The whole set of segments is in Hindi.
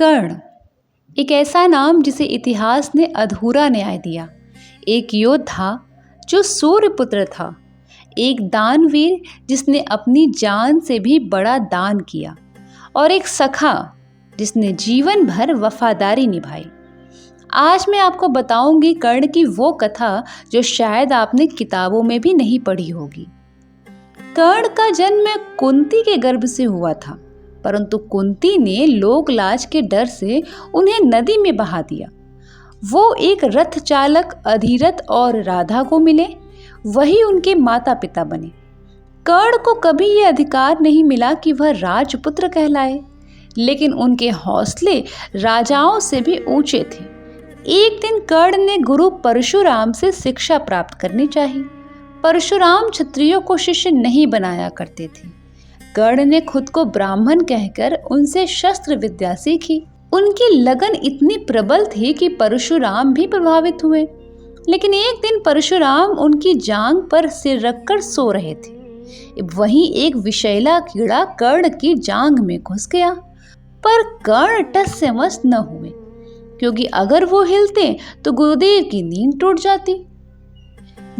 कर्ण एक ऐसा नाम जिसे इतिहास ने अधूरा न्याय दिया। एक योद्धा जो सूर्यपुत्र था, एक दानवीर जिसने अपनी जान से भी बड़ा दान किया, और एक सखा जिसने जीवन भर वफादारी निभाई। आज मैं आपको बताऊंगी कर्ण की वो कथा जो शायद आपने किताबों में भी नहीं पढ़ी होगी। कर्ण का जन्म कुंती के गर्भ से हुआ था, परंतु कुंती ने लोक लाज के डर से उन्हें नदी में बहा दिया। वो एक रथ चालक अधिरथ और राधा को मिले, वही उनके माता पिता बने। कर्ण को कभी ये अधिकार नहीं मिला कि वह राजपुत्र कहलाए, लेकिन उनके हौसले राजाओं से भी ऊंचे थे। एक दिन कर्ण ने गुरु परशुराम से शिक्षा प्राप्त करनी चाहिए। परशुराम क्षत्रियों को शिष्य नहीं बनाया करते थे। कर्ण ने खुद को ब्राह्मण कहकर उनसे शस्त्र विद्या सीखी। उनकी लगन इतनी प्रबल थी कि परशुराम भी प्रभावित हुए। लेकिन एक दिन परशुराम उनकी जांघ पर सिर रखकर सो रहे थे। वहीं एक विषैला कीड़ा कर्ण की जांघ में घुस गया, पर कर्ण टस से मस न हुए, क्योंकि अगर वो हिलते तो गुरुदेव की नींद टूट जाती।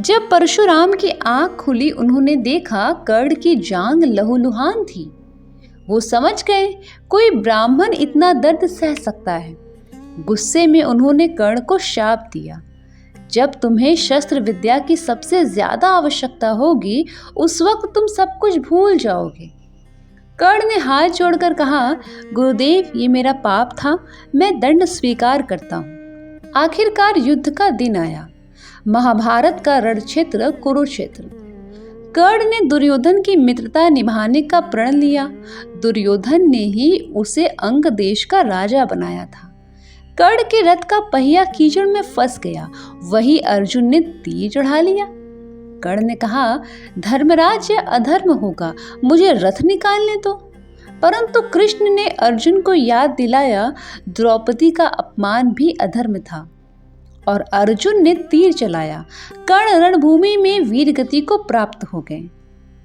जब परशुराम की आंख खुली, उन्होंने देखा कर्ण की जांघ लहूलुहान थी। वो समझ गए कोई ब्राह्मण इतना दर्द सह सकता है। गुस्से में उन्होंने कर्ण को शाप दिया, जब तुम्हें शस्त्र विद्या की सबसे ज्यादा आवश्यकता होगी, उस वक्त तुम सब कुछ भूल जाओगे। कर्ण ने हाथ जोड़कर कहा, गुरुदेव, ये मेरा पाप था, मैं दंड स्वीकार करता हूँ। आखिरकार युद्ध का दिन आया। महाभारत का रणक्षेत्र कुरुक्षेत्र। कर्ण ने दुर्योधन की मित्रता निभाने का प्रण लिया। दुर्योधन ने ही उसे अंग देश का राजा बनाया था। कर्ण के रथ का पहिया कीचड़ में फंस गया, वही अर्जुन ने तीर चढ़ा लिया। कर्ण ने कहा, धर्मराज या अधर्म होगा, मुझे रथ निकालने दो। परंतु कृष्ण ने अर्जुन को याद दिलाया, द्रौपदी का अपमान भी अधर्म था, और अर्जुन ने तीर चलाया। कर्ण रणभूमि में वीर गति को प्राप्त हो गए।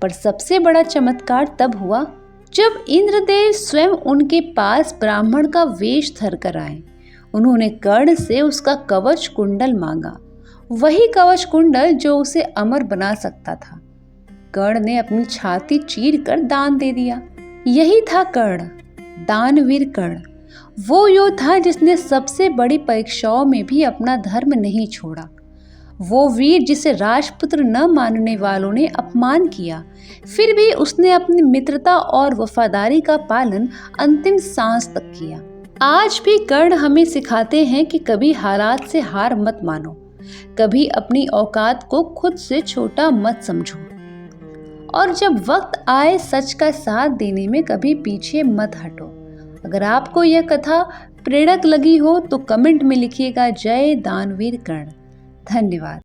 पर सबसे बड़ा चमत्कार तब हुआ जब इंद्रदेव स्वयं उनके पास ब्राह्मण का वेश धर कर आए। उन्होंने कर्ण से उसका कवच कुंडल मांगा, वही कवच कुंडल जो उसे अमर बना सकता था। कर्ण ने अपनी छाती चीर कर दान दे दिया। यही था कर्ण, दानवीर कर्ण, वो योद्धा जिसने सबसे बड़ी परीक्षाओं में भी अपना धर्म नहीं छोड़ा। वो वीर जिसे राजपुत्र न मानने वालों ने अपमान किया, फिर भी उसने अपनी मित्रता और वफादारी का पालन अंतिम सांस तक किया। आज भी कर्ण हमें सिखाते हैं कि कभी हालात से हार मत मानो, कभी अपनी औकात को खुद से छोटा मत समझो, और जब वक्त आए सच का साथ देने में कभी पीछे मत हटो। अगर आपको यह कथा प्रेरक लगी हो तो कमेंट में लिखिएगा, जय दानवीर कर्ण। धन्यवाद।